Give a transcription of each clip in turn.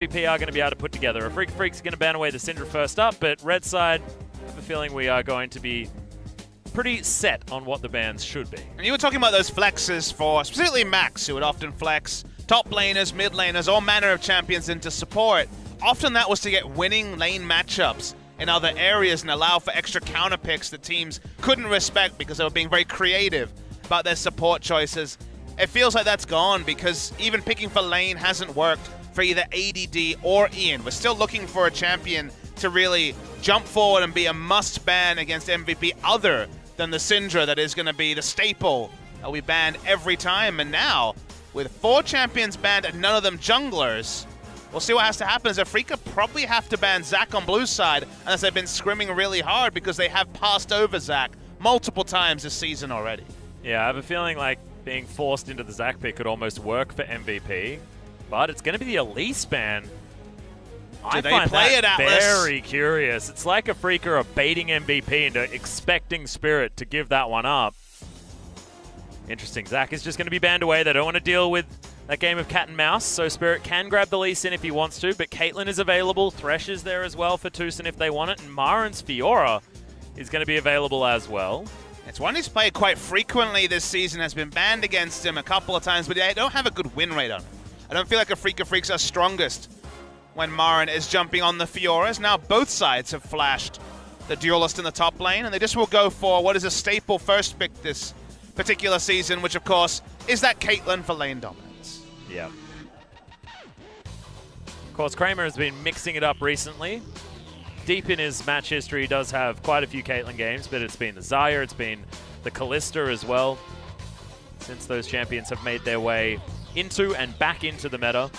MVP are going to be able to put together. Freecs are going to ban away the Syndra first up, but red side, I have a feeling we are going to be pretty set on what the bans should be. And you were talking about those flexes for specifically Max, who would often flex top laners, mid laners, all manner of champions into support. Often that was to get winning lane matchups in other areas and allow for extra counter picks that teams couldn't respect because they were being very creative about their support choices. It feels like that's gone because even picking for lane hasn't worked for either ADD or Ian. We're still looking for a champion to really jump forward and be a must-ban against MVP other than the Syndra that is going to be the staple that we ban every time. And now, with 4 champions banned and none of them junglers, we'll see what has to happen. As Afreeca probably have to ban Zac on blue side unless they've been scrimming really hard because they have passed over Zac multiple times this season already. Yeah, I have a feeling like being forced into the Zac pick could almost work for MVP, but it's going to be the Elise ban. I find that very curious. It's like Afreeca are baiting MVP into expecting Spirit to give that one up. Interesting. Zac is just going to be banned away. They don't want to deal with that game of cat and mouse, so Spirit can grab the Lee Sin if he wants to, but Caitlyn is available. Thresh is there as well for Tucson if they want it, and Marin's Fiora is going to be available as well. It's one he's played quite frequently this season, has been banned against him a couple of times, but they don't have a good win rate on him. I don't feel like Afreeca Freecs are strongest when Marin is jumping on the Fioras. Now both sides have flashed the Duelist in the top lane, and they just will go for what is a staple first pick this particular season, which of course is that Caitlyn for lane dominance. Yeah. Of course, Kramer has been mixing it up recently. Deep in his match history, he does have quite a few Caitlyn games, but it's been the Xayah, it's been the Kalista as well, since those champions have made their way into and back into the meta.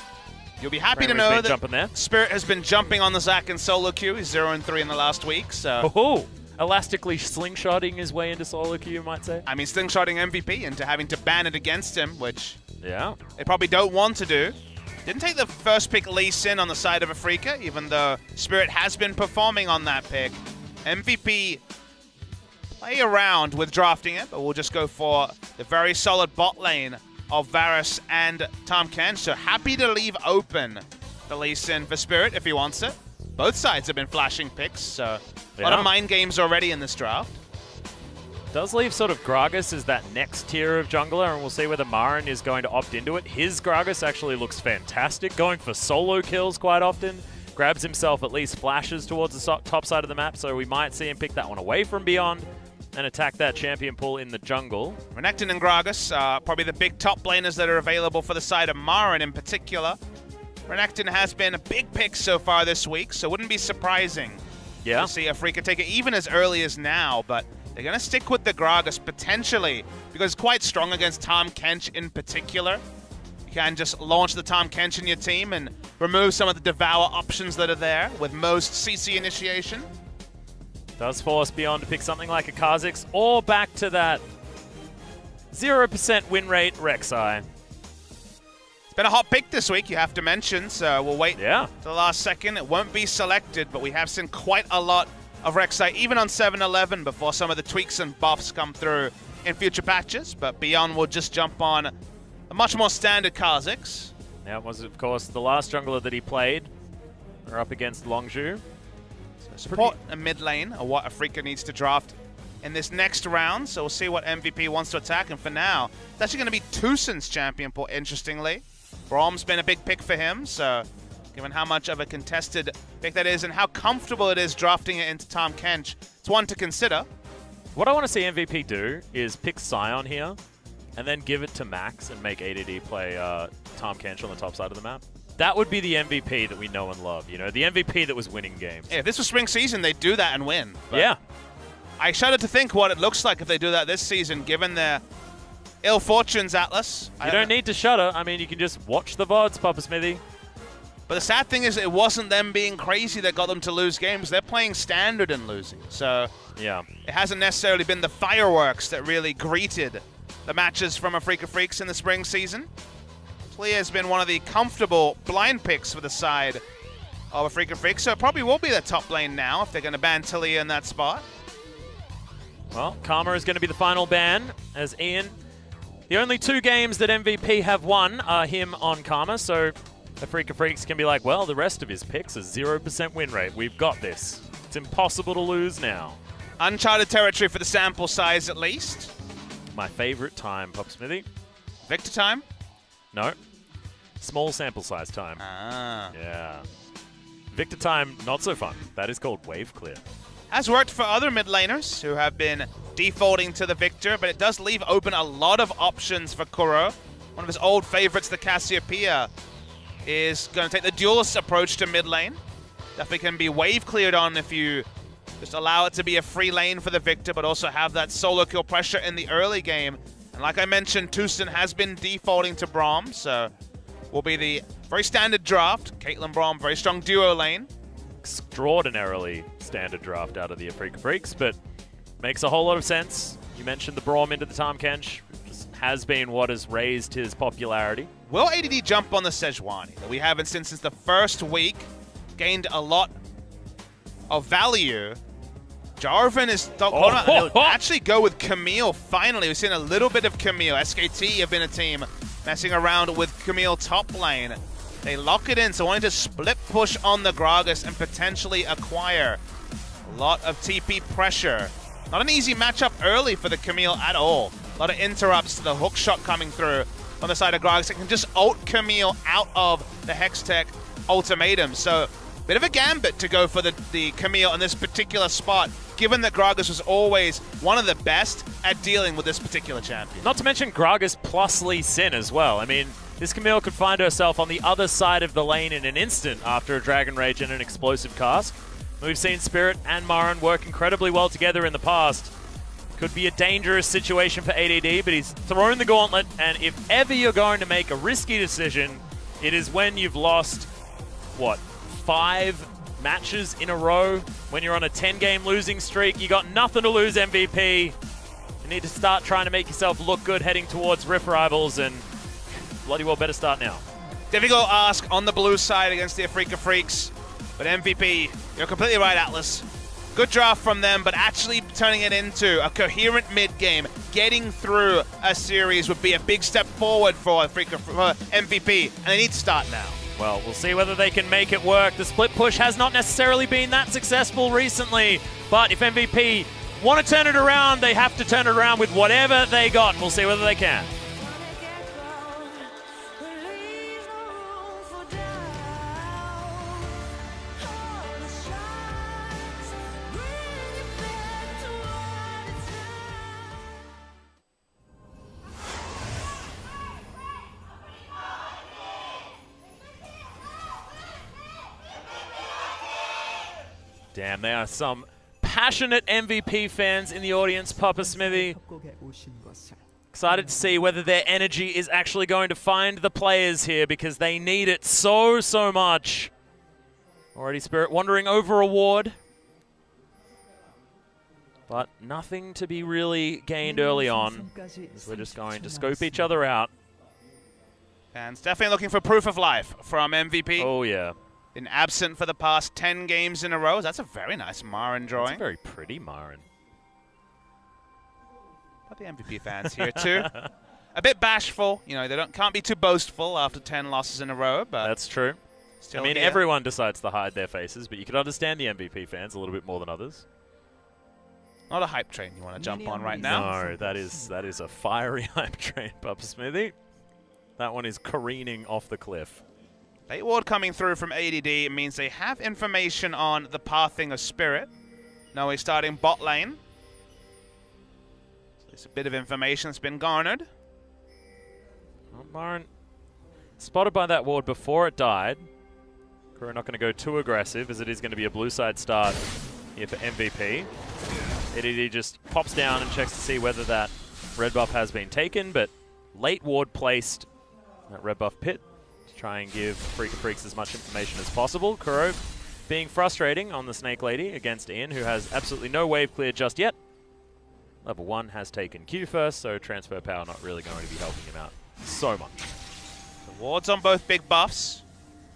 You'll be happy Kramer's to know jumping there. Spirit has been jumping on the Zac in solo queue. He's 0-3 in the last week, so... Oh, elastically slingshotting his way into solo queue, you might say. I mean, slingshotting MVP into having to ban it against him, which yeah, they probably don't want to do. Didn't take the first pick Lee Sin on the side of Afreeca, even though Spirit has been performing on that pick. MVP play around with drafting it, but we'll just go for the very solid bot lane of Varus and Tahm Kench. So happy to leave open the Lee Sin for Spirit if he wants it. Both sides have been flashing picks, so a lot of mind games already in this draft. Does leave sort of Gragas as that next tier of jungler, and we'll see whether Marin is going to opt into it. His Gragas actually looks fantastic, going for solo kills quite often. Grabs himself at least flashes towards the top side of the map, so we might see him pick that one away from Beyond and attack that champion pool in the jungle. Renekton and Gragas are probably the big top laners that are available for the side of Marin in particular. Renekton has been a big pick so far this week, so wouldn't be surprising to see Afreeca take it even as early as now, but they're going to stick with the Gragas potentially because it's quite strong against Tahm Kench in particular. You can just launch the Tahm Kench in your team and remove some of the Devour options that are there with most CC initiation. Does force Beyond to pick something like a Kha'Zix or back to that 0% win rate Rek'Sai. It's been a hot pick this week, you have to mention, so we'll wait till the last second. It won't be selected, but we have seen quite a lot of Rek'Sai, even on 7-11, before some of the tweaks and buffs come through in future patches. But Beyond will just jump on a much more standard Kha'Zix. That was, of course, the last jungler that he played. We're up against Longzhu. Support a mid lane are what Afreeca needs to draft in this next round, so we'll see what MVP wants to attack. And for now, it's actually going to be Tucson's champion pool, interestingly. Braum's been a big pick for him, so given how much of a contested pick that is and how comfortable it is drafting it into Tahm Kench, it's one to consider. What I want to see MVP do is pick Sion here and then give it to Max and make ADD play Tahm Kench on the top side of the map. That would be the MVP that we know and love, you know, the MVP that was winning games. Yeah, if this was spring season, they'd do that and win. But yeah. I shudder to think what it looks like if they do that this season, given their ill fortunes, Atlas. You don't need to shudder. I mean, you can just watch the VODs, Papa Smithy. But the sad thing is it wasn't them being crazy that got them to lose games. They're playing standard and losing. So yeah, it hasn't necessarily been the fireworks that really greeted the matches from Afreeca Freecs in the spring season. Clear has been one of the comfortable blind picks for the side of Afreeca Freecs, so it probably will be the top lane now if they're going to ban Talia in that spot. Well, Karma is going to be the final ban, as Ian, the only 2 games that MVP have won are him on Karma, so Afreeca Freecs can be like, well, the rest of his picks is 0% win rate. We've got this. It's impossible to lose now. Uncharted territory for the sample size, at least. My favorite time, Pop Smithy. Victor time? No. Small sample size time. Ah. Yeah. Victor time, not so fun. That is called wave clear. Has worked for other mid laners who have been defaulting to the Victor, but it does leave open a lot of options for Kuro. One of his old favorites, the Cassiopeia, is going to take the duelist approach to mid lane. Definitely can be wave cleared on if you just allow it to be a free lane for the Victor, but also have that solo kill pressure in the early game. And like I mentioned, Tucson has been defaulting to Braum, so will be the very standard draft. Caitlyn Braum, very strong duo lane. Extraordinarily standard draft out of the Afreeca Freecs, but makes a whole lot of sense. You mentioned the Braum into the Tahm Kench, which has been what has raised his popularity. Will ADD jump on the Sejuani that we haven't seen since the first week? Gained a lot of value. Jarvan is he'll actually go with Camille finally. We've seen a little bit of Camille. SKT have been a team messing around with Camille top lane. They lock it in, so wanting to split push on the Gragas and potentially acquire a lot of TP pressure. Not an easy matchup early for the Camille at all. A lot of interrupts to the hook shot coming through on the side of Gragas. It can just ult Camille out of the Hextech ultimatum. So bit of a gambit to go for the Camille in this particular spot, given that Gragas was always one of the best at dealing with this particular champion. Not to mention Gragas plus Lee Sin as well. I mean, this Camille could find herself on the other side of the lane in an instant after a Dragon Rage and an explosive cast. We've seen Spirit and Marin work incredibly well together in the past. Could be a dangerous situation for ADD, but he's thrown the gauntlet, and if ever you're going to make a risky decision, it is when you've lost, what, 5 matches in a row, when you're on a 10-game losing streak. You got nothing to lose, MVP. You need to start trying to make yourself look good heading towards Rift Rivals, and bloody well better start now. Difficult ask on the blue side against the Afreeca Freecs, but MVP, you're completely right, Atlas. Good draft from them, but actually turning it into a coherent mid-game, getting through a series would be a big step forward for Afreeca, for MVP, and they need to start now. Well, we'll see whether they can make it work. The split push has not necessarily been that successful recently, but if MVP want to turn it around, they have to turn it around with whatever they got, and we'll see whether they can. Damn, there are some passionate MVP fans in the audience, Papa Smithy. Excited to see whether their energy is actually going to find the players here, because they need it so, so much. Already Spirit wandering over a ward. But nothing to be really gained early on, as we're just going to scope each other out. Fans definitely looking for proof of life from MVP. Oh, yeah. Been absent for the past 10 games in a row. That's a very nice Marin drawing. That's a very pretty Marin. But the MVP fans here too. A bit bashful. You know, they can't be too boastful after 10 losses in a row. But that's true. Still I mean, here. Everyone decides to hide their faces, but you can understand the MVP fans a little bit more than others. Not a hype train you want to jump on right now. No, that is a fiery hype train, Papa Smithy. That one is careening off the cliff. Late ward coming through from ADD means they have information on the pathing of Spirit. Now he's starting bot lane. So there's a bit of information that's been garnered. Well, Marin spotted by that ward before it died. Kuro not going to go too aggressive, as it is going to be a blue side start here for MVP. ADD just pops down and checks to see whether that red buff has been taken, but late ward placed that red buff pit. Try and give Afreeca Freecs as much information as possible. Kuro being frustrating on the Snake Lady against Ian, who has absolutely no wave clear just yet. Level 1 has taken Q first, so transfer power not really going to be helping him out so much. The wards on both big buffs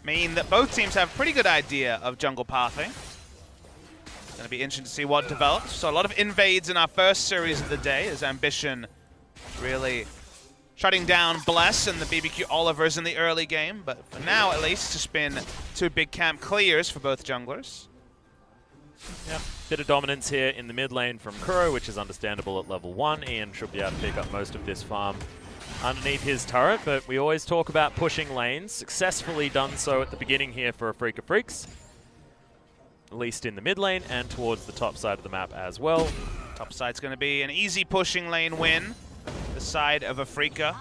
mean that both teams have a pretty good idea of jungle pathing. It's going to be interesting to see what develops. So a lot of invades in our first series of the day as Ambition really shutting down Bless and the BBQ Olivers in the early game. But for now, at least, it's just been 2 big camp clears for both junglers. Yep. Bit of dominance here in the mid lane from Kuro, which is understandable at level 1. Ian should be able to pick up most of this farm underneath his turret, but we always talk about pushing lanes. Successfully done so at the beginning here for Afreeca Freecs. At least in the mid lane and towards the top side of the map as well. Top side's going to be an easy pushing lane win. The side of Afreeca.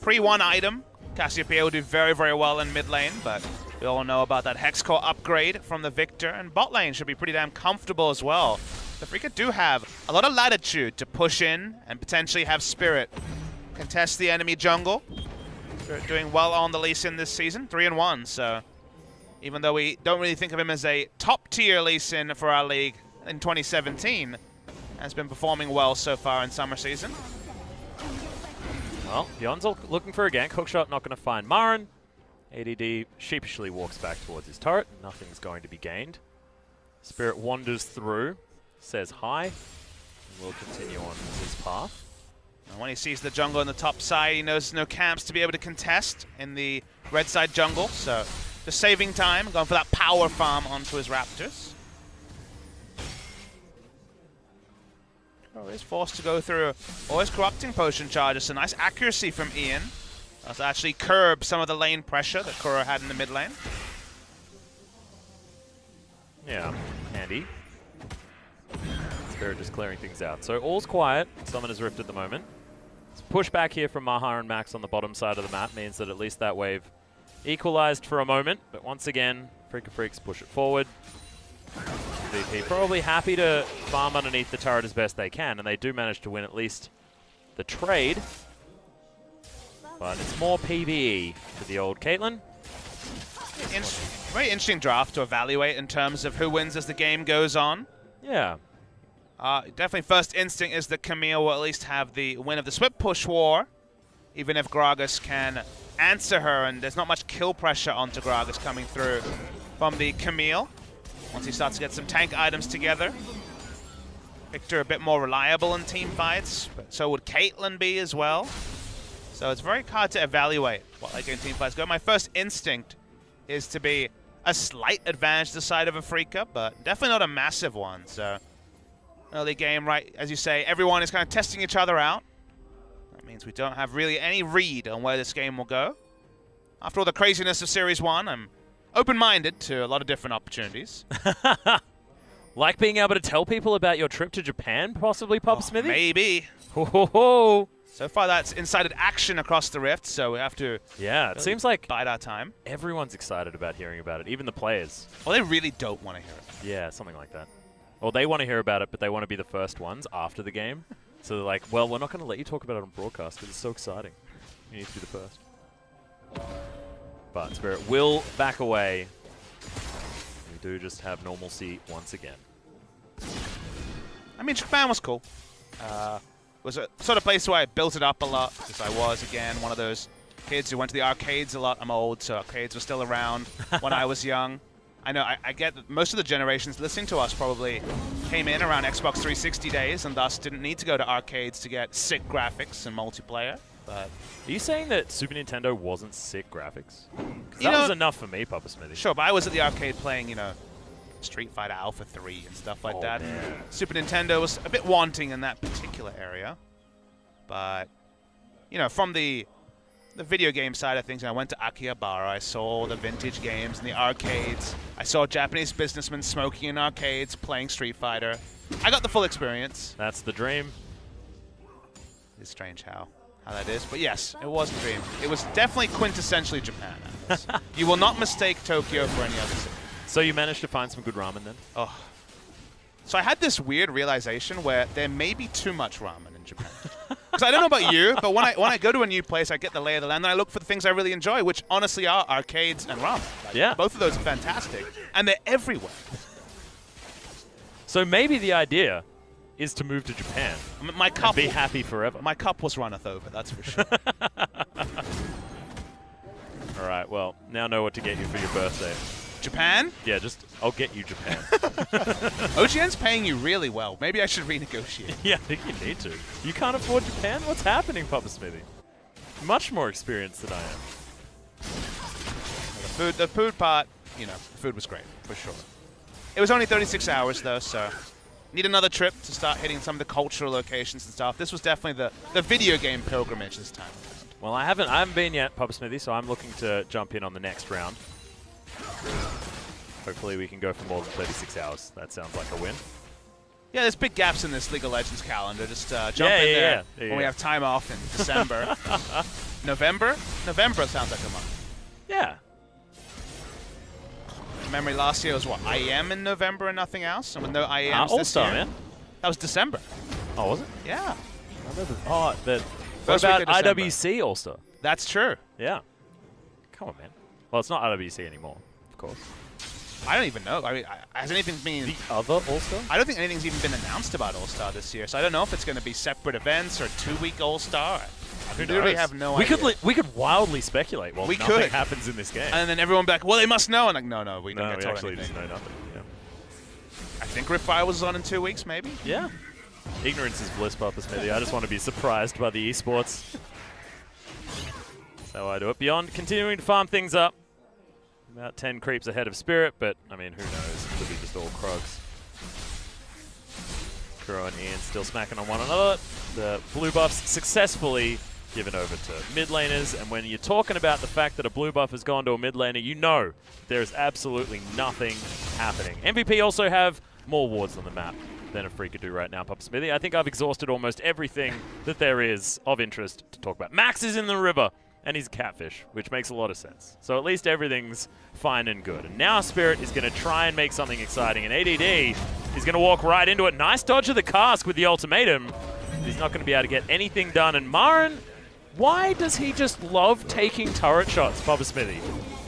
Pre-1 item. Cassiopeia will do very, very well in mid lane, but we all know about that Hex Core upgrade from the Victor, and bot lane should be pretty damn comfortable as well. The Afreeca do have a lot of latitude to push in and potentially have Spirit contest the enemy jungle. Spirit doing well on the Lee Sin this season, 3-1, so even though we don't really think of him as a top-tier Lee Sin for our league in 2017, has been performing well so far in summer season. Well, Beyond's looking for a gank. Hookshot not going to find Marin. ADD sheepishly walks back towards his turret. Nothing's going to be gained. Spirit wanders through, says hi, and will continue on his path. And when he sees the jungle on the top side, he knows no camps to be able to contest in the red side jungle, so just saving time, going for that power farm onto his Raptors. Oh, he's forced to go through all his corrupting potion charges. A nice accuracy from Ian. That's actually curb some of the lane pressure that Kuro had in the mid lane. Yeah, handy. Spirit just clearing things out. So all's quiet. Summoner's Rift at the moment. Push back here from Maha and Max on the bottom side of the map means that at least that wave equalized for a moment. But once again, Afreeca Freecs push it forward. MVP probably happy to farm underneath the turret as best they can, and they do manage to win at least the trade. But it's more PvE for the old Caitlyn. Very interesting draft to evaluate in terms of who wins as the game goes on. Yeah. Definitely first instinct is that Camille will at least have the win of the Swift Push War, even if Gragas can answer her, and there's not much kill pressure onto Gragas coming through from the Camille. Once he starts to get some tank items together. Victor a bit more reliable in team fights, but so would Caitlyn be as well. So it's very hard to evaluate what late game team fights go. My first instinct is to be a slight advantage to the side of Afreeca, but definitely not a massive one. So early game, right, as you say, everyone is kind of testing each other out. That means we don't have really any read on where this game will go. After all the craziness of Series 1, I'm open-minded to a lot of different opportunities. Like being able to tell people about your trip to Japan, possibly, Papa Smithy? Maybe. Ho, ho, ho. So far, that's incited action across the Rift, so we have to it seems like bide our time. Everyone's excited about hearing about it, even the players. Well, they really don't want to hear it. Yeah, something like that. Or they want to hear about it, but they want to be the first ones after the game. So they're like, well, we're not going to let you talk about it on broadcast because it's so exciting. You need to be the first. But Spirit will back away. We do just have normalcy once again. I mean, Japan was cool. Was a sort of place where I built it up a lot because I was, again, one of those kids who went to the arcades a lot. I'm old, so arcades were still around when I was young. I know I get that most of the generations listening to us probably came in around Xbox 360 days and thus didn't need to go to arcades to get sick graphics and multiplayer. But are you saying that Super Nintendo wasn't sick graphics? Because that was enough for me, Papa Smithy. Sure, but I was at the arcade playing, you know, Street Fighter Alpha 3 and stuff like that. Man. Super Nintendo was a bit wanting in that particular area. But, you know, from the video game side of things, I went to Akihabara. I saw the vintage games in the arcades. I saw Japanese businessmen smoking in arcades, playing Street Fighter. I got the full experience. That's the dream. It's strange how that is. But yes, it was the dream. It was definitely quintessentially Japan. You will not mistake Tokyo for any other city. So you managed to find some good ramen then? Oh. So I had this weird realization where there may be too much ramen in Japan. Because I don't know about you, but when I go to a new place, I get the lay of the land, and I look for the things I really enjoy, which honestly are arcades and ramen. Like, yeah. Both of those are fantastic, and they're everywhere. So maybe the idea is to move to Japan My cup and be happy forever. My cup was runneth over, that's for sure. All right, well, now know what to get you for your birthday. Japan? Yeah, I'll get you Japan. OGN's paying you really well. Maybe I should renegotiate. Yeah, I think you need to. You can't afford Japan? What's happening, Papa Smithy? Much more experienced than I am. The food part, you know, the food was great, for sure. It was only 36 hours, though, so need another trip to start hitting some of the cultural locations and stuff. This was definitely the video game pilgrimage this time around. Well, I haven't been yet, Papa Smithy, so I'm looking to jump in on the next round. Hopefully we can go for more than 36 hours. That sounds like a win. Yeah, there's big gaps in this League of Legends calendar. Just jump in there when we have time off in December. November? November sounds like a month. Yeah. Memory last year was what, IEM in November and nothing else? And with no IEMs All-Star, man. That was December. Oh, was it? Yeah. Oh, what First about week of December. IWC All-Star? That's true. Yeah. Come on, man. Well, it's not IWC anymore, of course. I don't even know. I mean, has anything been... The other All-Star? I don't think anything's even been announced about All-Star this year, so I don't know if it's going to be separate events or a 2-week All-Star. I literally have no idea. We could wildly speculate while nothing happens in this game. And then everyone be like, well, they must know. And like, no, we don't get told actually anything. just know nothing. Yeah. I think Riftfire was on in 2 weeks, maybe? Yeah. Ignorance is bliss, Papa Smithy. I just want to be surprised by the esports. That's how I do it. Beyond continuing to farm things up. About 10 creeps ahead of Spirit, but, I mean, who knows? It could be just all Krogs. Kuro and Ian still smacking on one another. The blue buffs successfully given over to mid laners, and when you're talking about the fact that a blue buff has gone to a mid laner, you know there's absolutely nothing happening. MVP also have more wards on the map than Afreeca do right now, Papa Smithy. I think I've exhausted almost everything that there is of interest to talk about. Max is in the river, and he's a catfish, which makes a lot of sense. So at least everything's fine and good. And now Spirit is going to try and make something exciting, and ADD is going to walk right into it. Nice dodge of the cask with the ultimatum. He's not going to be able to get anything done, and Marin, why does he just love taking turret shots, Papa Smithy?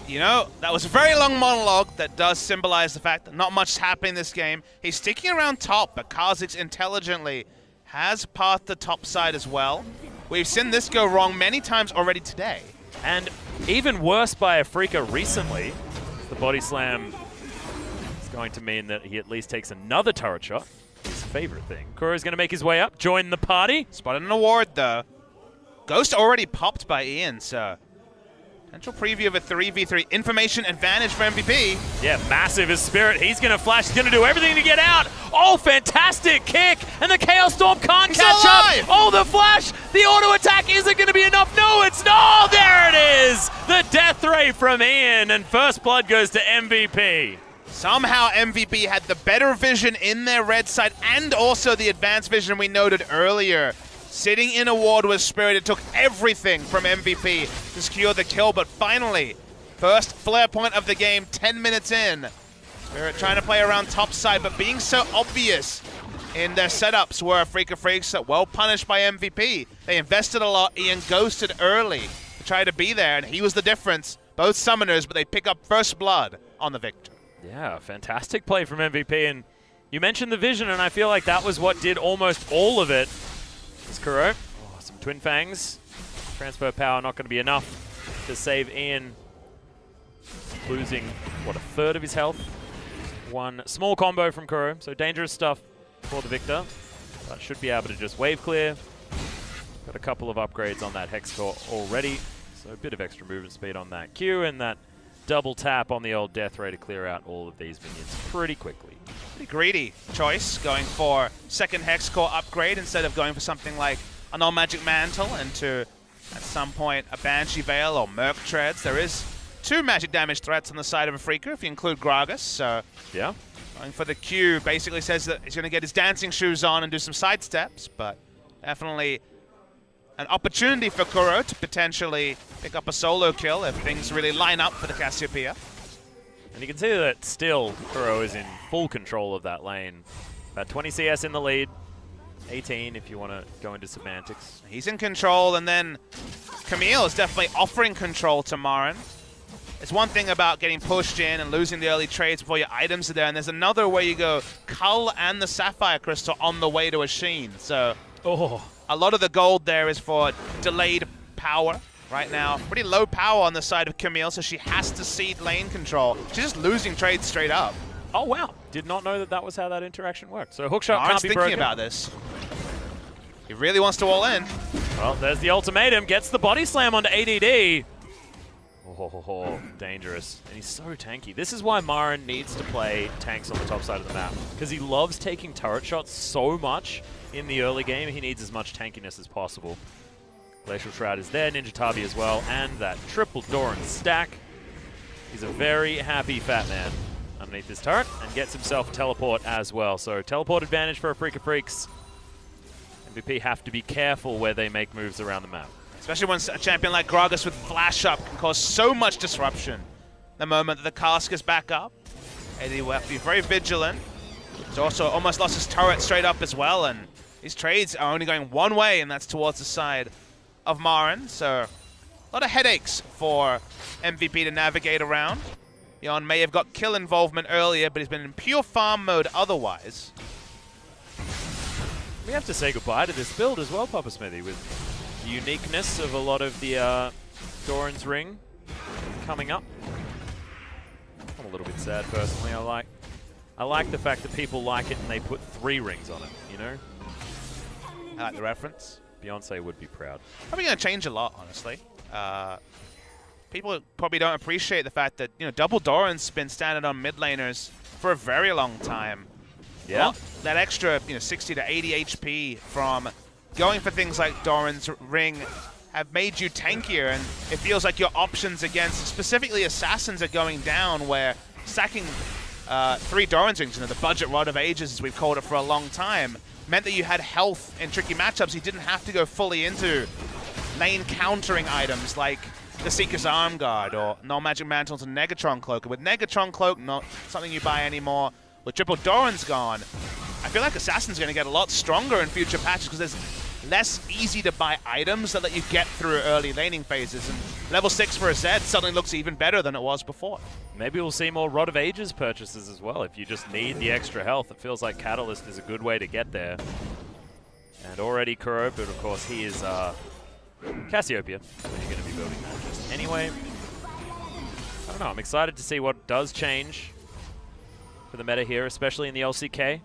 You know, that was a very long monologue that does symbolize the fact that not much is happening in this game. He's sticking around top, but Kha'Zix intelligently has pathed the top side as well. We've seen this go wrong many times already today. And even worse by Afreeca recently. The body slam is going to mean that he at least takes another turret shot. His favorite thing. Kuro's going to make his way up, join the party. Spotted an award, though. Ghost already popped by Ian, so potential preview of a 3v3 information advantage for MVP. Yeah, massive is Spirit. He's going to flash. He's going to do everything to get out. Oh, fantastic kick. And the Chaos Storm can't catch up. Oh, the flash. The auto attack isn't going to be enough. No, it's not. Oh, there it is. The death ray from Ian. And first blood goes to MVP. Somehow MVP had the better vision in their red side and also the advanced vision we noted earlier. Sitting in a ward with Spirit, it took everything from MVP to secure the kill, but finally, first flare point of the game, 10 minutes in. Spirit trying to play around top side, but being so obvious in their setups were Afreeca Freecs well punished by MVP. They invested a lot, Ian ghosted early to try to be there, and he was the difference. Both summoners, but they pick up first blood on the victor. Yeah, fantastic play from MVP, and you mentioned the vision, and I feel like that was what did almost all of it. Kuro. Oh, some Twin Fangs. Transfer power not going to be enough to save Ian. Losing, what, a third of his health. One small combo from Kuro, so dangerous stuff for the victor. But should be able to just wave clear. Got a couple of upgrades on that Hex Core already. So a bit of extra movement speed on that Q and that double tap on the old Death Ray to clear out all of these minions pretty quickly. Pretty greedy choice, going for second Hex Core upgrade instead of going for something like an All-Magic Mantle into, at some point, a Banshee Veil or Merc Treads. There is 2 magic damage threats on the side of Afreeca if you include Gragas, so yeah. Going for the Q basically says that he's going to get his dancing shoes on and do some side steps, but definitely an opportunity for Kuro to potentially pick up a solo kill if things really line up for the Cassiopeia. And you can see that still Kuro is in full control of that lane. About 20 CS in the lead, 18 if you want to go into semantics. He's in control, and then Camille is definitely offering control to Marin. It's one thing about getting pushed in and losing the early trades before your items are there, and there's another where you go Cull and the Sapphire Crystal on the way to a Sheen. So a lot of the gold there is for delayed power. Right now, pretty low power on the side of Camille, so she has to cede lane control. She's just losing trades straight up. Oh, wow. Did not know that that was how that interaction worked. So hookshot Marin's can't be broken. thinking about this. He really wants to all in. Well, there's the ultimatum. Gets the body slam onto ADD. Oh, dangerous. And he's so tanky. This is why Marin needs to play tanks on the top side of the map, because he loves taking turret shots so much in the early game. He needs as much tankiness as possible. Glacial Shroud is there, Ninja Tabi as well, and that triple Doran stack. He's a very happy fat man underneath this turret and gets himself a teleport as well. So teleport advantage for Afreeca Freecs. MVP have to be careful where they make moves around the map. Especially when a champion like Gragas with flash up can cause so much disruption. The moment that the cask is back up, AD will have to be very vigilant. He's also almost lost his turret straight up as well, and these trades are only going one way, and that's towards the side of Marin. So a lot of headaches for MVP to navigate around. Yon may have got kill involvement earlier, but he's been in pure farm mode otherwise. We have to say goodbye to this build as well, Papa Smithy, with the uniqueness of a lot of the Doran's ring coming up. I'm a little bit sad personally. I like the fact that people like it and they put 3 rings on it, you know? I like the reference. Beyonce would be proud. Probably going to change a lot, honestly. People probably don't appreciate the fact that, you know, double Doran's been standard on mid laners for a very long time. Yeah. Well, that extra, 60 to 80 HP from going for things like Doran's ring have made you tankier, and it feels like your options against specifically assassins are going down, where sacking 3 Doran's rings, the budget rod of ages as we've called it for a long time, meant that you had health in tricky matchups. You didn't have to go fully into lane countering items like the Seeker's Arm Guard or no Magic Mantles and Negatron Cloak. With Negatron Cloak, not something you buy anymore. With triple Doran's gone, I feel like Assassin's going to get a lot stronger in future patches because there's less easy to buy items that let you get through early laning phases. And level 6 for a Zed suddenly looks even better than it was before. Maybe we'll see more Rod of Ages purchases as well. If you just need the extra health, it feels like Catalyst is a good way to get there. And already Kuro, but of course he is Cassiopeia, so you're going to be building that just anyway. I don't know, I'm excited to see what does change for the meta here, especially in the LCK.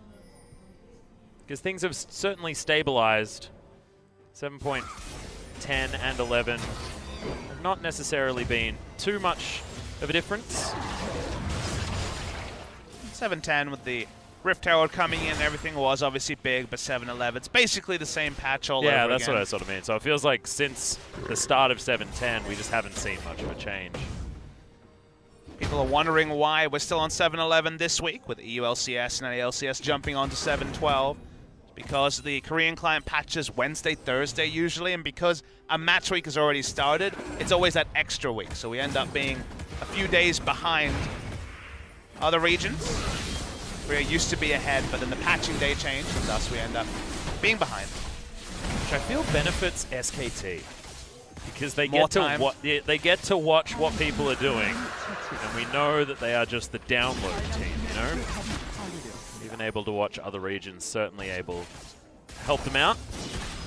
Because things have certainly stabilized. 7.10 and 11 have not necessarily been too much of a difference. 7-10 with the Rift Herald coming in, everything was obviously big, but 7-11, it's basically the same patch all over again. Yeah, that's what I sort of mean. So it feels like since the start of 7-10, we just haven't seen much of a change. People are wondering why we're still on 7-11 this week with EULCS and ALCS jumping on to 7-12. Because the Korean client patches Wednesday, Thursday usually, and because a match week has already started, it's always that extra week. So we end up being a few days behind other regions. Korea used to be ahead, but then the patching day changed, and thus we end up being behind. Which I feel benefits SKT. Because they get to watch what people are doing, and we know that they are just the download team, you know? Even able to watch other regions, certainly able to help them out.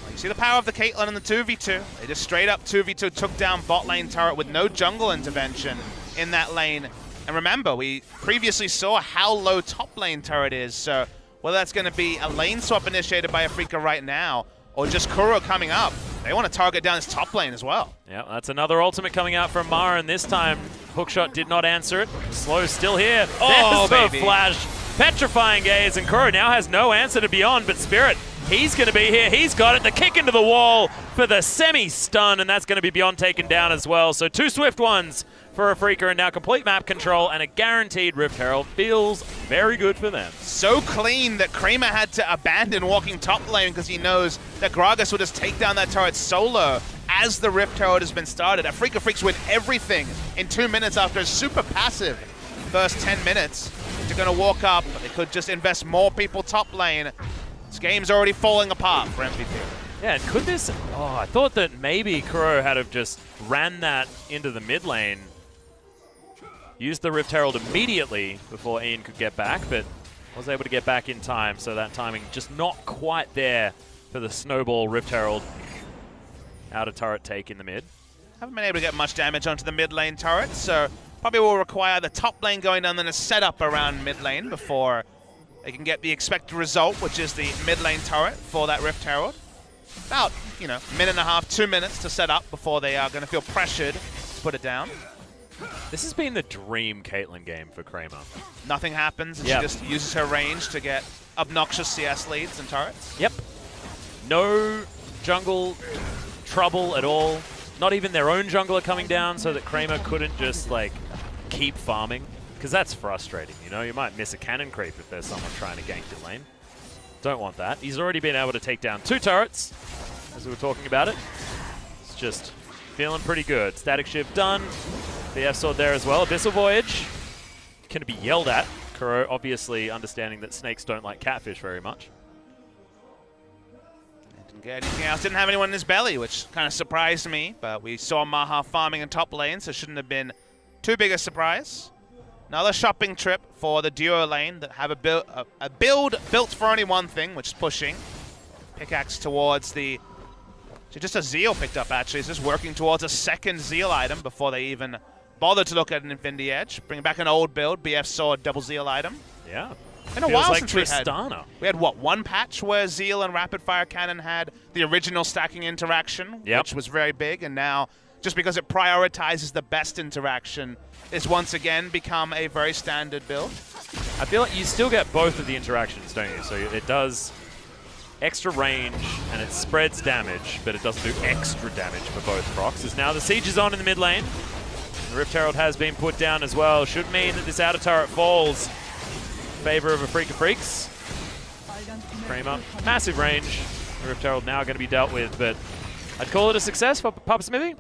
Well, you see the power of the Caitlyn in the 2v2. They just straight up 2v2 took down bot lane turret with no jungle intervention in that lane. And remember, we previously saw how low top lane turret is, so whether that's going to be a lane swap initiated by Afreeca right now, or just Kuro coming up, they want to target down his top lane as well. Yeah, that's another ultimate coming out from Marin. This time, Hookshot did not answer it. Slow still here. Oh, there's baby. the flash. Petrifying gaze, and Kuro now has no answer to Beyond, but Spirit, he's going to be here. He's got it. The kick into the wall for the semi-stun, and that's going to be Beyond taken down as well. So 2 swift ones for Afreeca, and now complete map control and a guaranteed Rift Herald. Feels very good for them. So clean that Kramer had to abandon walking top lane because he knows that Gragas will just take down that turret solo as the Rift Herald has been started. Afreeca Freecs win everything in 2 minutes after a super passive first 10 minutes. They're going to walk up, but they could just invest more people top lane. This game's already falling apart for MVP. Yeah, and could this... Oh, I thought that maybe Kuro had have just ran that into the mid lane. Used the Rift Herald immediately before Ian could get back, but was able to get back in time, so that timing just not quite there for the Snowball Rift Herald. Out of turret take in the mid. Haven't been able to get much damage onto the mid lane turret, so probably will require the top lane going down, then a setup around mid lane before they can get the expected result, which is the mid lane turret for that Rift Herald. about, you know, minute and a half, 2 minutes to set up before they are going to feel pressured to put it down. This has been the dream Caitlyn game for Kramer. Nothing happens, and she just uses her range to get obnoxious CS leads and turrets. Yep. No jungle trouble at all. Not even their own jungler coming down so that Kramer couldn't just, like, keep farming. Because that's frustrating, you know? You might miss a cannon creep if there's someone trying to gank your lane. Don't want that. He's already been able to take down 2 turrets, as we were talking about it. It's just feeling pretty good. Static Shift done. BF sword there as well. Abyssal Voyage. Going to be yelled at. Kuro obviously understanding that snakes don't like catfish very much. Didn't get anything else. Didn't have anyone in his belly, which kind of surprised me. But we saw Maha farming in top lane, so it shouldn't have been too big a surprise. Another shopping trip for the duo lane that have a build built for only one thing, which is pushing. Pickaxe towards the... just a Zeal picked up, actually. It's just working towards a second Zeal item before they even bother to look at an Infinity Edge. Bring back an old build, BF Sword, double Zeal item. Yeah. In a while like since Tristana. we had, what, one patch where Zeal and Rapid Fire Cannon had the original stacking interaction, which was very big, and now, just because it prioritizes the best interaction, it's once again become a very standard build. I feel like you still get both of the interactions, don't you? So it does extra range and it spreads damage, but it doesn't do extra damage for both procs. As now the siege is on in the mid lane. The Rift Herald has been put down as well. Should mean that this outer turret falls in favor of Afreeca Freecs. Kramer, massive range. The Rift Herald now going to be dealt with, but I'd call it a success for Papa Smithy.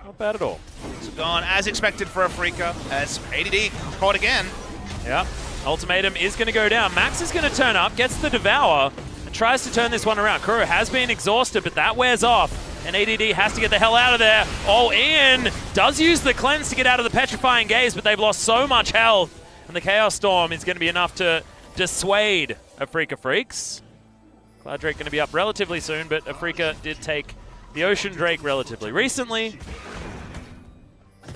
Not bad at all. It's gone as expected for Afreeca, as ADD caught again. Yeah, ultimatum is going to go down. Max is going to turn up, gets the Devour, and tries to turn this one around. Kuro has been exhausted, but that wears off. And ADD has to get the hell out of there. Oh, Ian does use the cleanse to get out of the Petrifying Gaze, but they've lost so much health. And the Chaos Storm is going to be enough to dissuade Afreeca Freecs. Cloud Drake going to be up relatively soon, but Afreeca did take the Ocean Drake relatively recently.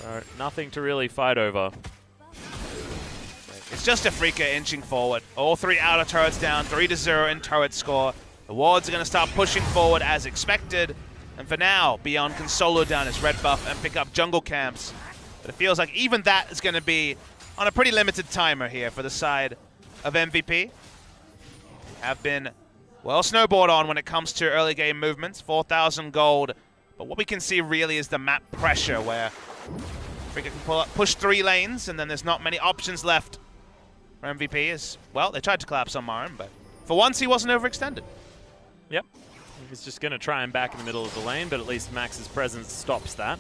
So nothing to really fight over. It's just Afreeca inching forward. All 3 outer turrets down, 3-0 in turret score. The wards are going to start pushing forward as expected. And for now, Beyond can solo down his red buff and pick up jungle camps. But it feels like even that is going to be on a pretty limited timer here for the side of MVP. Have been well snowboard on when it comes to early game movements, 4,000 gold. But what we can see really is the map pressure where Afreeca can push 3 lanes and then there's not many options left for MVP. Well, they tried to collapse on Marin, but for once he wasn't overextended. Yep. He's just going to try and back in the middle of the lane, but at least Max's presence stops that.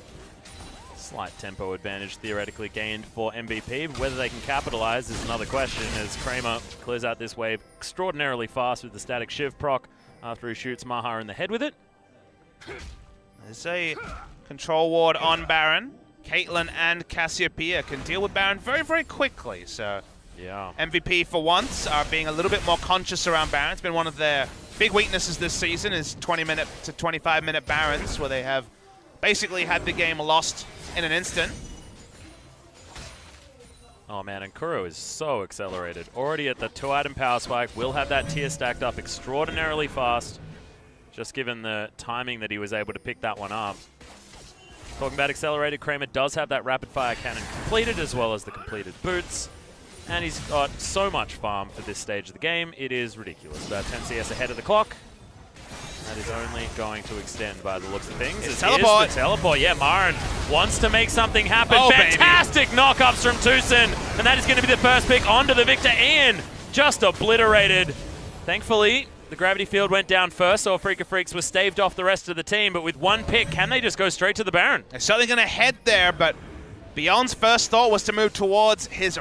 Slight tempo advantage theoretically gained for MVP. Whether they can capitalize is another question as Kramer clears out this wave extraordinarily fast with the Static Shiv proc after he shoots Maha in the head with it. There's a control ward on Baron. Caitlyn and Cassiopeia can deal with Baron very, very quickly. So yeah, MVP for once are being a little bit more conscious around Baron. It's been one of their big weaknesses this season is 20-minute to 25-minute Barons, where they have basically had the game lost in an instant. Oh man, and Kuro is so accelerated. Already at the 2-item power spike, will have that tier stacked up extraordinarily fast, just given the timing that he was able to pick that one up. Talking about accelerated, Kramer does have that rapid fire cannon completed, as well as the completed boots. And he's got so much farm for this stage of the game, it is ridiculous. About 10 CS ahead of the clock. That is only going to extend by the looks of things. It's teleport. The teleport. Yeah, Marin wants to make something happen. Oh, fantastic knockups from Tucson. And that is going to be the first pick onto the Victor. Ian just obliterated. Thankfully, the gravity field went down first, so Afreeca Freecs was staved off the rest of the team. But with one pick, can they just go straight to the Baron? They're certainly going to head there, but Beyond's first thought was to move towards his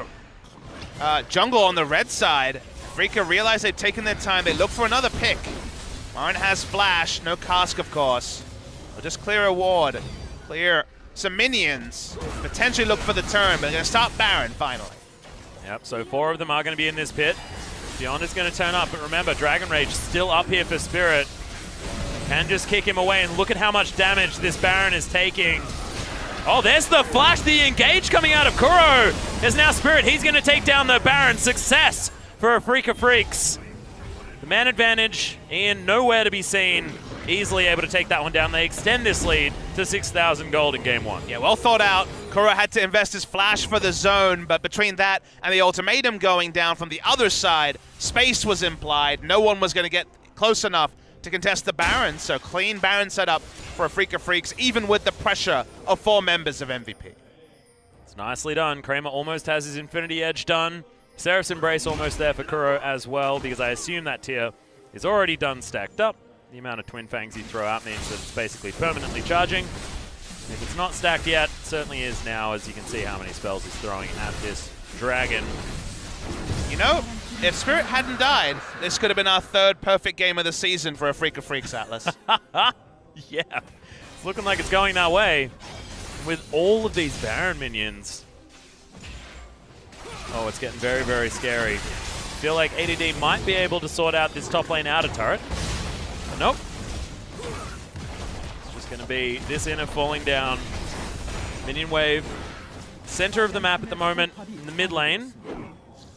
jungle on the red side. Afreeca realized they'd taken their time. They look for another pick. Marin has flash, no cask, of course. They'll just clear a ward, clear some minions, potentially look for the turn, but they're going to stop Baron finally. Yep, so 4 of them are going to be in this pit. Beyond is going to turn up, but remember, Dragon Rage still up here for Spirit. Can just kick him away, and look at how much damage this Baron is taking. Oh, there's the flash, the engage coming out of Kuro. There's now Spirit. He's going to take down the Baron. Success for Afreeca Freecs. The man advantage, Ian nowhere to be seen. easily able to take that one down. They extend this lead to 6,000 gold in game 1. Yeah, well thought out. Kuro had to invest his flash for the zone, but between that and the ultimatum going down from the other side, space was implied. No one was going to get close enough to contest the Baron, so clean Baron setup for Afreeca Freecs, even with the pressure of 4 members of MVP. It's nicely done. Kramer almost has his Infinity Edge done. Seraph's Embrace almost there for Kuro as well, because I assume that tier is already done stacked up. The amount of Twin Fangs you throw out means that it's basically permanently charging. If it's not stacked yet, it certainly is now, as you can see how many spells he's throwing at this dragon. You know, if Spirit hadn't died, this could have been our 3rd perfect game of the season for Afreeca Freecs, Atlas. Yeah, it's looking like it's going that way. With all of these Baron minions. Oh, it's getting very, very scary. I feel like ADD might be able to sort out this top lane outer turret. But nope. It's just going to be this inner falling down. Minion wave. Center of the map at the moment in the mid lane.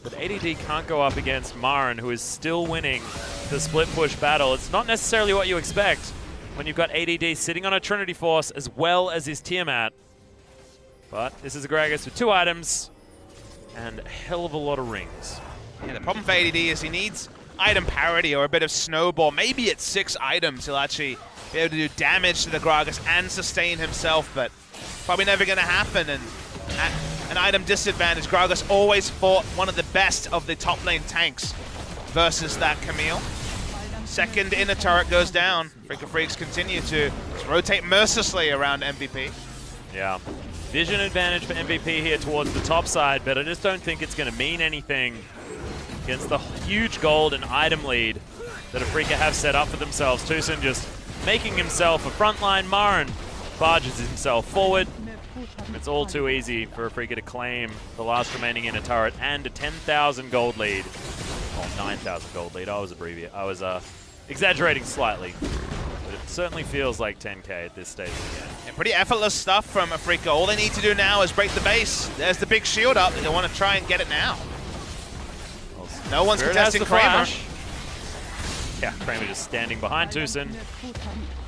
But ADD can't go up against Marin, who is still winning the split push battle. It's not necessarily what you expect when you've got ADD sitting on a Trinity Force as well as his Tiamat. But this is a Gragas with 2 items and a hell of a lot of rings. Yeah, the problem for ADD is he needs item parity or a bit of snowball. Maybe at 6 items he'll actually be able to do damage to the Gragas and sustain himself, but probably never going to happen. And at an item disadvantage, Gragas always fought one of the best of the top lane tanks versus that Camille. Second inner turret goes down. Afreeca Freecs continue to just rotate mercilessly around MVP. Yeah. Vision advantage for MVP here towards the top side, but I just don't think it's going to mean anything against the huge gold and item lead that Afreeca have set up for themselves. Tucson just making himself a frontline. Marin barges himself forward. It's all too easy for Afreeca to claim the last remaining inner turret and a 10,000 gold lead. Oh, 9,000 gold lead. I was exaggerating slightly. But it certainly feels like 10k at this stage of the game. Yeah, pretty effortless stuff from Afreeca. All they need to do now is break the base. There's the big shield up. They want to try and get it now. Well, no one's contesting Kramer. Yeah, Kramer just standing behind Tucson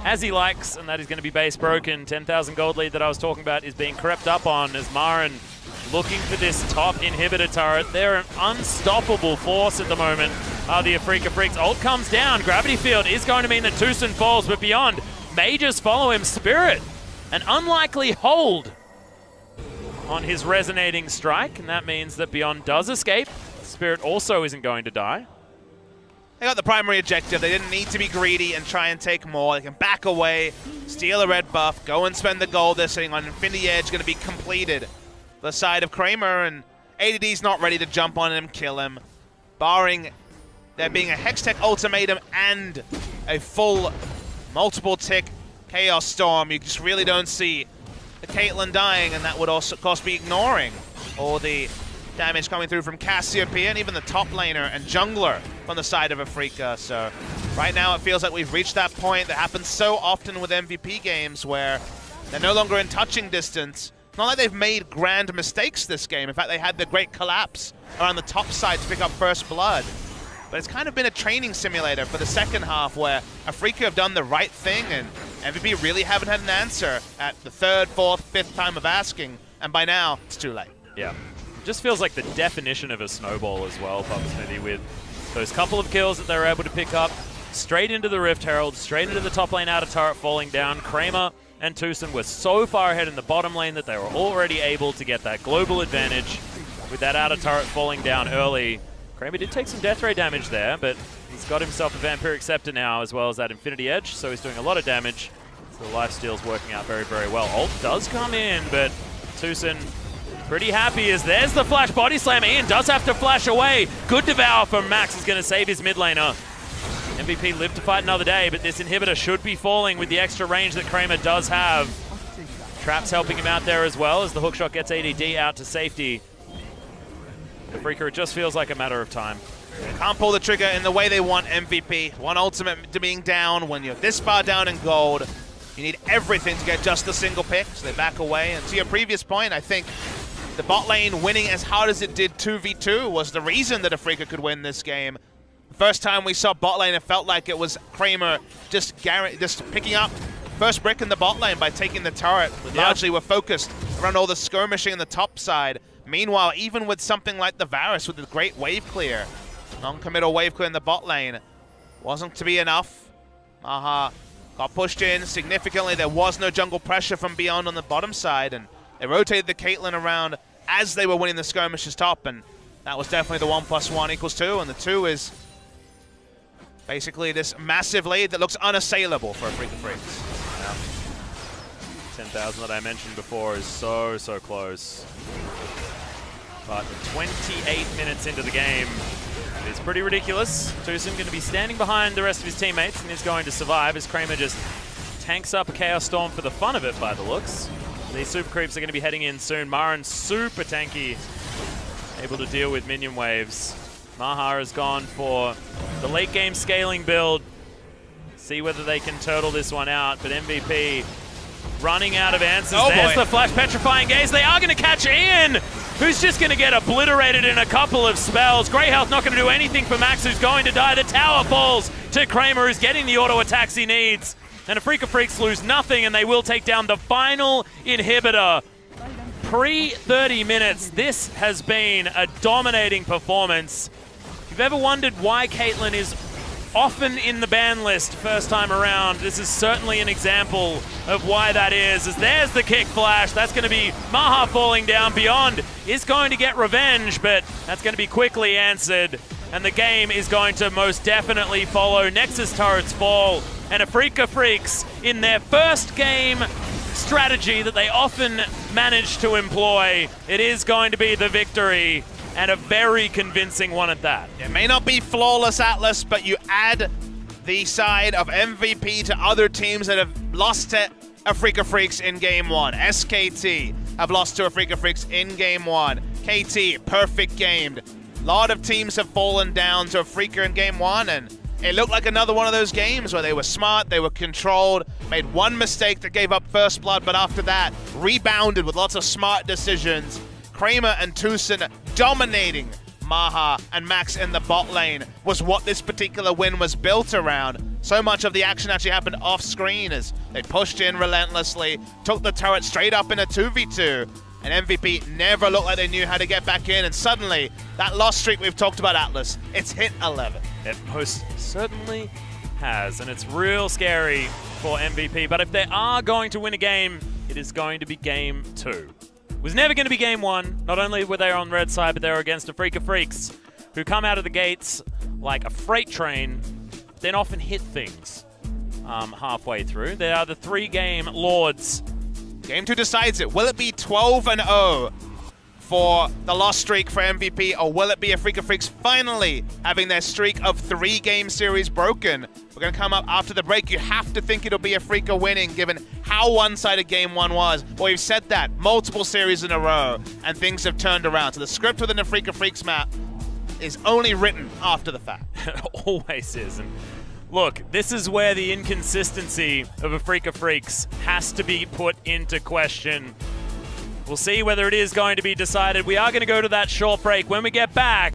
as he likes, and that is going to be base broken. 10,000 gold lead that I was talking about is being crept up on as Marin looking for this top inhibitor turret. They're an unstoppable force at the moment. The Afreeca Freecs ult comes down. Gravity field is going to mean that Tucson falls, but beyond, mages follow him. Spirit, an unlikely hold on his resonating strike, and that means that Beyond does escape. Spirit also isn't going to die. They got the primary objective. They didn't need to be greedy and try and take more. They can back away, steal a red buff, go and spend the gold they're sitting on. Infinity Edge going to be completed. The side of Kramer, and ADD's not ready to jump on him, kill him. Barring there being a Hextech ultimatum and a full multiple tick Chaos Storm, you just really don't see the Caitlyn dying, and that would also, of course, be ignoring all the damage coming through from Cassiopeia and even the top laner and jungler from the side of Afreeca. So right now it feels like we've reached that point that happens so often with MVP games where they're no longer in touching distance. It's not like they've made grand mistakes this game. In fact, they had the great collapse around the top side to pick up first blood. But it's kind of been a training simulator for the second half where Afreeca have done the right thing and MVP really haven't had an answer at the 3rd, 4th, 5th time of asking, and by now it's too late. Yeah. Just feels like the definition of a snowball as well, Papa Smithy, with those couple of kills that they were able to pick up, straight into the Rift Herald, straight into the top lane outer turret falling down. Kramer and Tucson were so far ahead in the bottom lane that they were already able to get that global advantage with that outer turret falling down early. Kramer did take some death ray damage there, but he's got himself a Vampiric Scepter now, as well as that Infinity Edge, so he's doing a lot of damage. So the lifesteal's working out very, very well. Ult does come in, but Tucson pretty happy as there's the flash body slam. Ian does have to flash away. Good devour from Max is going to save his mid laner. MVP lived to fight another day, but this inhibitor should be falling with the extra range that Kramer does have. Trap's helping him out there as well as the hookshot gets ADD out to safety. Afreeca, it just feels like a matter of time. They can't pull the trigger in the way they want MVP. One ultimate to being down. When you're this far down in gold, you need everything to get just a single pick, so they back away. And to your previous point, I think the bot lane winning as hard as it did 2v2 was the reason that Afreeca could win this game. First time we saw bot lane, it felt like it was Kramer just picking up first brick in the bot lane by taking the turret. Largely we're focused around all the skirmishing on the top side. Meanwhile, even with something like the Varus with the great wave clear, non-committal wave clear in the bot lane, wasn't to be enough. Maha got pushed in significantly. There was no jungle pressure from beyond on the bottom side, and they rotated the Caitlyn around as they were winning the skirmishes top, and that was definitely the 1+1 = 2, and the 2 is basically this massive lead that looks unassailable for Afreeca Freecs. Yeah. 10,000 that I mentioned before is so close. But 28 minutes into the game, it's pretty ridiculous. Tucson going to be standing behind the rest of his teammates and is going to survive as Kramer just tanks up a Chaos Storm for the fun of it by the looks. These super creeps are going to be heading in soon. Marin super tanky, able to deal with minion waves. Maha has gone for the late game scaling build. See whether they can turtle this one out, but MVP running out of answers. Oh, there's boy. the flash petrifying gaze. They are going to catch Ian, who's just going to get obliterated in a couple of spells. Grey Health not going to do anything for Max, who's going to die. The tower falls to Kramer, who's getting the auto attacks he needs. And Afreeca Freecs lose nothing, and they will take down the final inhibitor. Pre-30 minutes, this has been a dominating performance. If you've ever wondered why Caitlyn is often in the ban list first time around, this is certainly an example of why that is. As there's the kick flash, that's going to be Maha falling down. Beyond is going to get revenge, but that's going to be quickly answered. And the game is going to most definitely follow. Nexus turrets fall, and Afreeca Freecs, in their first game strategy that they often manage to employ, it is going to be the victory, and a very convincing one at that. It may not be flawless, Atlas, but you add the side of MVP to other teams that have lost to Afreeca Freecs in Game 1. SKT have lost to Afreeca Freecs in Game 1. KT, perfect gamed. A lot of teams have fallen down to Afreeca in Game 1, and it looked like another one of those games where they were smart, they were controlled, made one mistake that gave up first blood, but after that, rebounded with lots of smart decisions. Kramer and Tucson dominating Maha and Max in the bot lane was what this particular win was built around. So much of the action actually happened off screen as they pushed in relentlessly, took the turret straight up in a 2v2, and MVP never looked like they knew how to get back in, and suddenly, that loss streak we've talked about, Atlas, it's hit 11. It most certainly has, and it's real scary for MVP. But if they are going to win a game, it is going to be Game 2. It was never going to be Game 1. Not only were they on red side, but they were against Afreeca Freecs, who come out of the gates like a freight train, then often hit things halfway through. They are the 3-game lords. Game 2 decides it. Will it be 12-0 for the loss streak for MVP, or will it be Afreeca Freecs finally having their streak of 3-game series broken? We're going to come up after the break. You have to think it'll be Afreeca winning, given how one-sided Game 1 was. Well, we've said that multiple series in a row, and things have turned around. So the script within Afreeca Freecs map is only written after the fact. It always is. And look, this is where the inconsistency of Afreeca Freecs has to be put into question. We'll see whether it is going to be decided. We are going to go to that short break. When we get back,